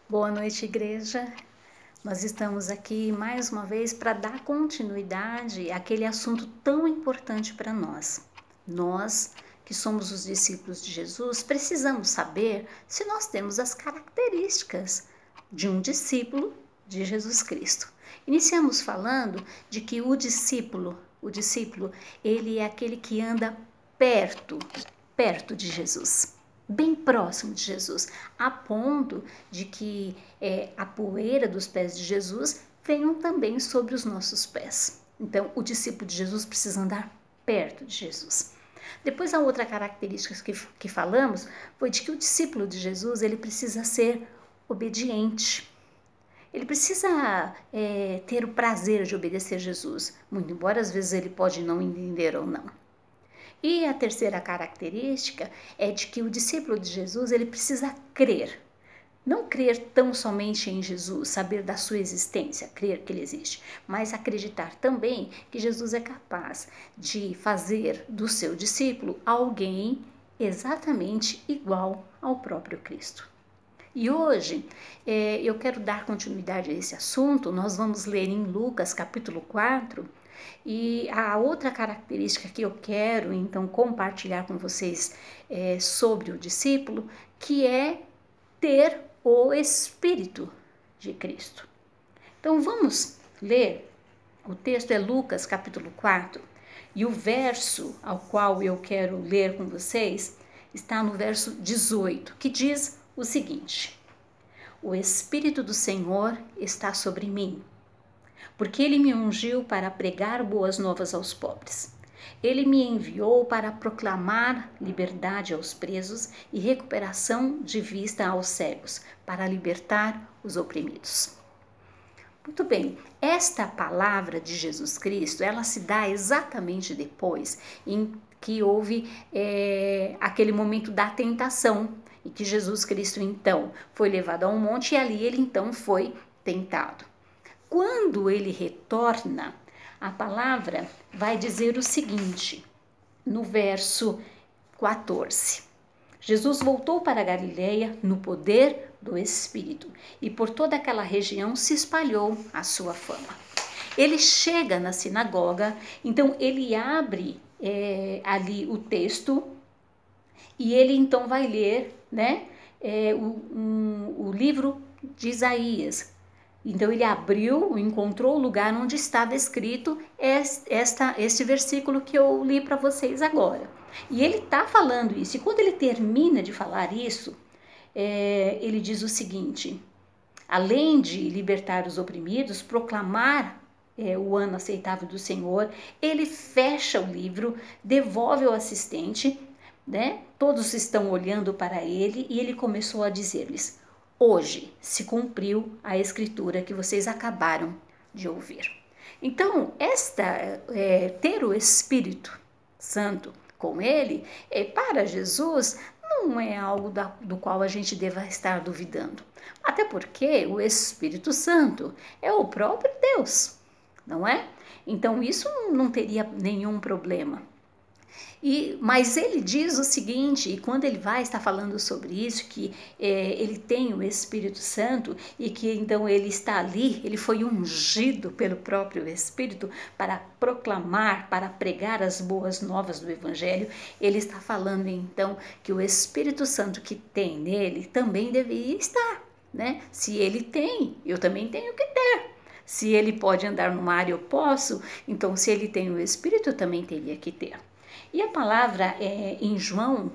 Boa noite, igreja. Nós estamos aqui mais uma vez para dar continuidade àquele assunto tão importante para nós. Nós, que somos os discípulos de Jesus, precisamos saber se nós temos as características de um discípulo de Jesus Cristo. Iniciamos falando de que o discípulo, ele é aquele que anda perto de Jesus, bem próximo de Jesus, a ponto de que a poeira dos pés de Jesus venham também sobre os nossos pés. Então, o discípulo de Jesus precisa andar perto de Jesus. Depois, a outra característica que falamos foi de que o discípulo de Jesus ele precisa ser obediente. Ele precisa ter o prazer de obedecer Jesus, muito embora às vezes ele pode não entender ou não. E a terceira característica é de que o discípulo de Jesus ele precisa crer. Não crer tão somente em Jesus, saber da sua existência, crer que ele existe, mas acreditar também que Jesus é capaz de fazer do seu discípulo alguém exatamente igual ao próprio Cristo. E hoje eu quero dar continuidade a esse assunto. Nós vamos ler em Lucas capítulo 4, e a outra característica que eu quero então compartilhar com vocês sobre o discípulo, que é ter o Espírito de Cristo. Então vamos ler, o texto é Lucas capítulo 4, e o verso ao qual eu quero ler com vocês está no verso 18, que diz o seguinte: O Espírito do Senhor está sobre mim, porque ele me ungiu para pregar boas novas aos pobres. Ele me enviou para proclamar liberdade aos presos e recuperação de vista aos cegos, para libertar os oprimidos. Muito bem, esta palavra de Jesus Cristo, ela se dá exatamente depois em que houve aquele momento da tentação, e que Jesus Cristo então foi levado a um monte e ali ele então foi tentado. Quando ele retorna, a palavra vai dizer o seguinte, no verso 14. Jesus voltou para a Galileia no poder do Espírito, e por toda aquela região se espalhou a sua fama. Ele chega na sinagoga, então ele abre ali o texto, e ele então vai ler o livro de Isaías. Então ele abriu, encontrou o lugar onde estava escrito este versículo que eu li para vocês agora. E ele está falando isso, e quando ele termina de falar isso, ele diz o seguinte: além de libertar os oprimidos, proclamar o ano aceitável do Senhor, ele fecha o livro, devolve ao assistente, né? Todos estão olhando para ele, e ele começou a dizer-lhes: hoje se cumpriu a escritura que vocês acabaram de ouvir. Então, ter o Espírito Santo com ele, para Jesus, não é algo do qual a gente deva estar duvidando. Até porque o Espírito Santo é o próprio Deus, não é? Então, isso não teria nenhum problema. Mas ele diz o seguinte, e quando ele vai estar falando sobre isso, que ele tem o Espírito Santo e que então ele está ali, ele foi ungido pelo próprio Espírito para proclamar, para pregar as boas novas do Evangelho, ele está falando então que o Espírito Santo que tem nele também deveria estar, né? Se ele tem, eu também tenho que ter. Se ele pode andar no mar, eu posso, então se ele tem o Espírito, eu também teria que ter. E a palavra em João,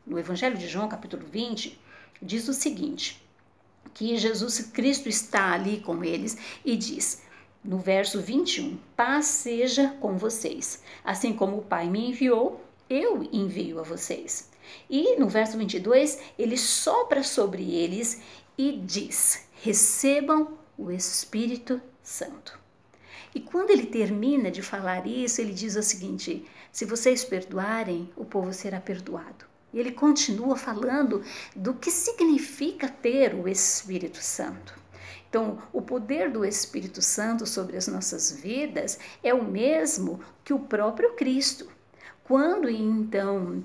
no Evangelho de João, capítulo 20, diz o seguinte, que Jesus Cristo está ali com eles e diz, no verso 21, paz seja com vocês, assim como o Pai me enviou, eu envio a vocês. E no verso 22, ele sopra sobre eles e diz, recebam o Espírito Santo. E quando ele termina de falar isso, ele diz o seguinte, se vocês perdoarem, o povo será perdoado. E ele continua falando do que significa ter o Espírito Santo. Então, o poder do Espírito Santo sobre as nossas vidas é o mesmo que o próprio Cristo. Quando então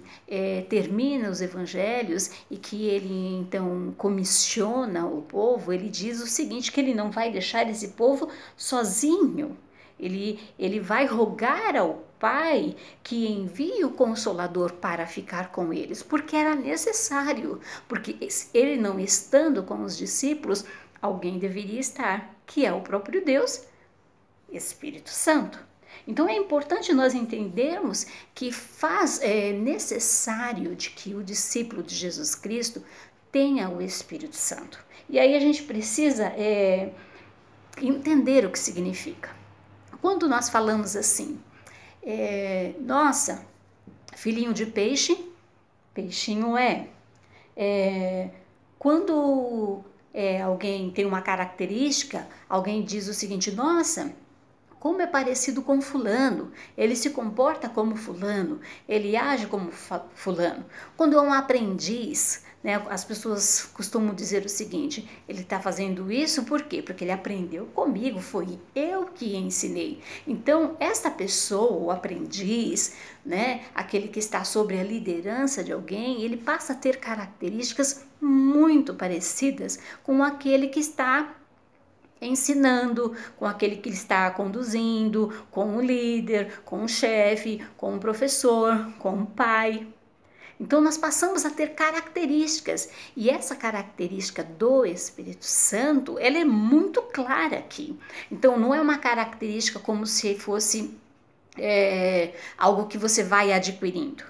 termina os evangelhos e que ele então comissiona o povo, ele diz o seguinte, que ele não vai deixar esse povo sozinho. Ele vai rogar ao Pai que envie o Consolador para ficar com eles, porque era necessário, porque ele não estando com os discípulos, alguém deveria estar, que é o próprio Deus, Espírito Santo. Então é importante nós entendermos que é necessário de que o discípulo de Jesus Cristo tenha o Espírito Santo. E aí a gente precisa entender o que significa. Quando nós falamos assim, nossa, filhinho de peixe, peixinho quando alguém tem uma característica, alguém diz o seguinte, nossa, como é parecido com fulano, ele se comporta como fulano, ele age como fulano. Quando é um aprendiz, né, as pessoas costumam dizer o seguinte, ele está fazendo isso por quê? Porque ele aprendeu comigo, foi eu que ensinei. Então, esta pessoa, o aprendiz, né, aquele que está sobre a liderança de alguém, ele passa a ter características muito parecidas com aquele que está ensinando, com aquele que está conduzindo, com o líder, com o chefe, com o professor, com o pai. Então nós passamos a ter características e essa característica do Espírito Santo, ela é muito clara aqui. Então não é uma característica como se fosse algo que você vai adquirindo.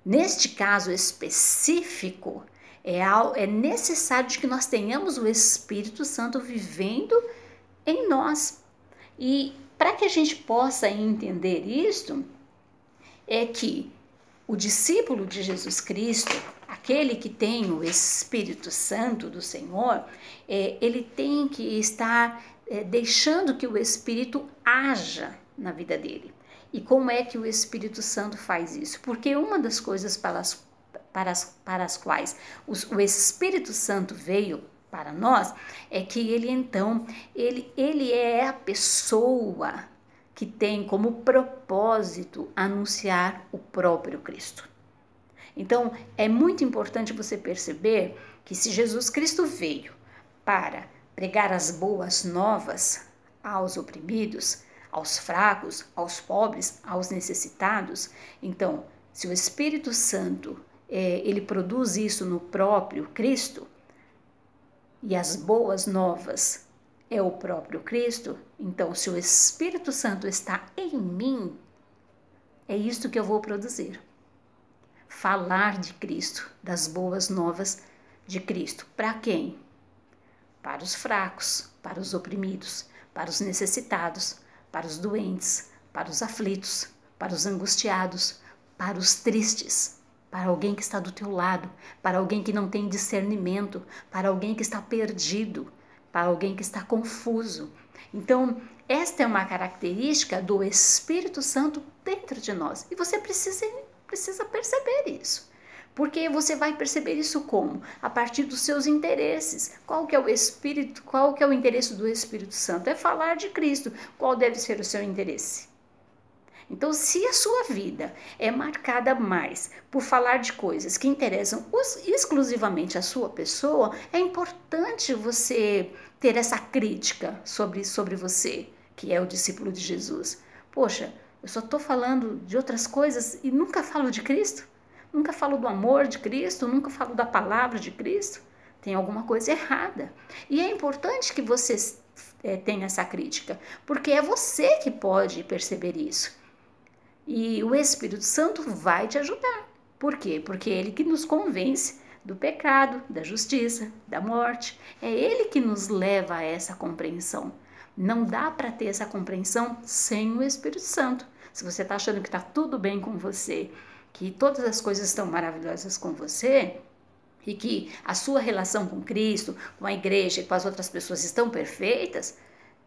Neste caso específico, é necessário que nós tenhamos o Espírito Santo vivendo em nós. E para que a gente possa entender isto, é que o discípulo de Jesus Cristo, aquele que tem o Espírito Santo do Senhor, ele tem que estar deixando que o Espírito haja na vida dele. E como é que o Espírito Santo faz isso? Porque uma das coisas para as quais o Espírito Santo veio para nós é que ele é a pessoa que tem como propósito anunciar o próprio Cristo. Então, é muito importante você perceber que se Jesus Cristo veio para pregar as boas novas aos oprimidos, aos fracos, aos pobres, aos necessitados, então, se o Espírito Santo ele produz isso no próprio Cristo, e as boas novas é o próprio Cristo, então se o Espírito Santo está em mim, é isto que eu vou produzir. Falar de Cristo, das boas novas de Cristo. Para quem? Para os fracos, para os oprimidos, para os necessitados, para os doentes, para os aflitos, para os angustiados, para os tristes, para alguém que está do teu lado, para alguém que não tem discernimento, para alguém que está perdido, para alguém que está confuso. Então, esta é uma característica do Espírito Santo dentro de nós. E você precisa perceber isso. Porque você vai perceber isso como? A partir dos seus interesses. Qual que é o interesse do Espírito Santo? É falar de Cristo. Qual deve ser o seu interesse? Então, se a sua vida é marcada mais por falar de coisas que interessam exclusivamente a sua pessoa, é importante você ter essa crítica sobre você, que é o discípulo de Jesus. Poxa, eu só estou falando de outras coisas e nunca falo de Cristo? Nunca falo do amor de Cristo? Nunca falo da palavra de Cristo? Tem alguma coisa errada. E é importante que você tenha essa crítica, porque é você que pode perceber isso. E o Espírito Santo vai te ajudar. Por quê? Porque é ele que nos convence do pecado, da justiça, da morte. É ele que nos leva a essa compreensão. Não dá para ter essa compreensão sem o Espírito Santo. Se você está achando que está tudo bem com você, que todas as coisas estão maravilhosas com você, e que a sua relação com Cristo, com a igreja e com as outras pessoas estão perfeitas,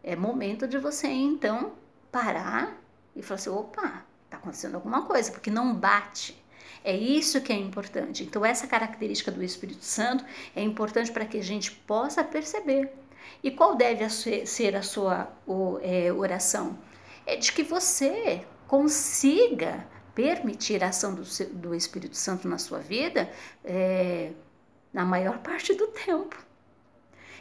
é momento de você então parar e falar assim, opa, está acontecendo alguma coisa, porque não bate. É isso que é importante. Então, essa característica do Espírito Santo é importante para que a gente possa perceber. E qual deve ser a sua oração? É de que você consiga permitir a ação do Espírito Santo na sua vida na maior parte do tempo.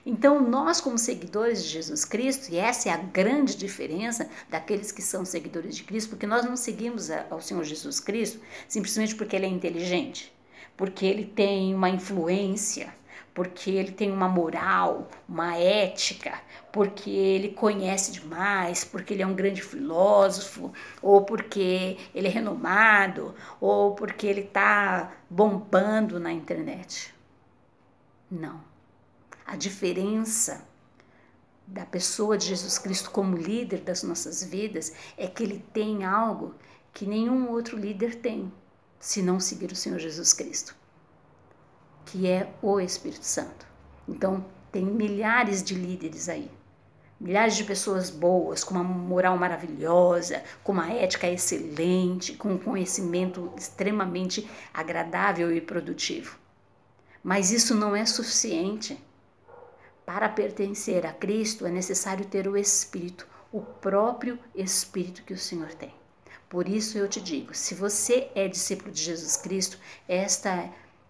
Então, nós como seguidores de Jesus Cristo, e essa é a grande diferença daqueles que são seguidores de Cristo, porque nós não seguimos ao Senhor Jesus Cristo simplesmente porque Ele é inteligente, porque Ele tem uma influência, porque Ele tem uma moral, uma ética, porque Ele conhece demais, porque Ele é um grande filósofo, ou porque Ele é renomado, ou porque Ele está bombando na internet. Não. A diferença da pessoa de Jesus Cristo como líder das nossas vidas é que ele tem algo que nenhum outro líder tem, se não seguir o Senhor Jesus Cristo, que é o Espírito Santo. Então, tem milhares de líderes aí, milhares de pessoas boas, com uma moral maravilhosa, com uma ética excelente, com um conhecimento extremamente agradável e produtivo. Mas isso não é suficiente. Para pertencer a Cristo é necessário ter o Espírito, o próprio Espírito que o Senhor tem. Por isso eu te digo, se você é discípulo de Jesus Cristo,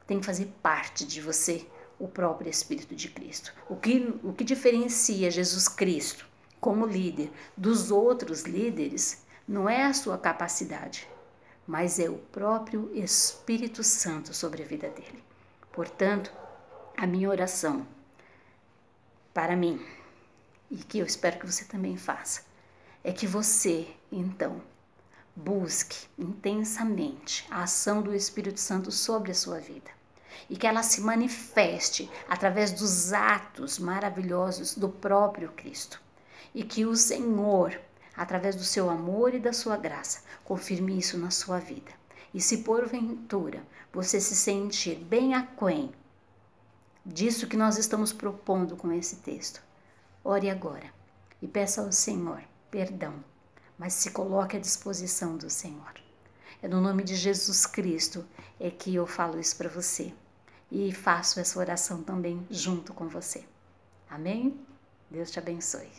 tem que fazer parte de você o próprio Espírito de Cristo. O que diferencia Jesus Cristo como líder dos outros líderes não é a sua capacidade, mas é o próprio Espírito Santo sobre a vida dele. Portanto, a minha oração para mim, e que eu espero que você também faça, é que você, então, busque intensamente a ação do Espírito Santo sobre a sua vida e que ela se manifeste através dos atos maravilhosos do próprio Cristo e que o Senhor, através do seu amor e da sua graça, confirme isso na sua vida. E se porventura você se sentir bem aquém disso que nós estamos propondo com esse texto, ore agora e peça ao Senhor perdão, mas se coloque à disposição do Senhor. É no nome de Jesus Cristo que eu falo isso para você e faço essa oração também junto com você. Amém? Deus te abençoe.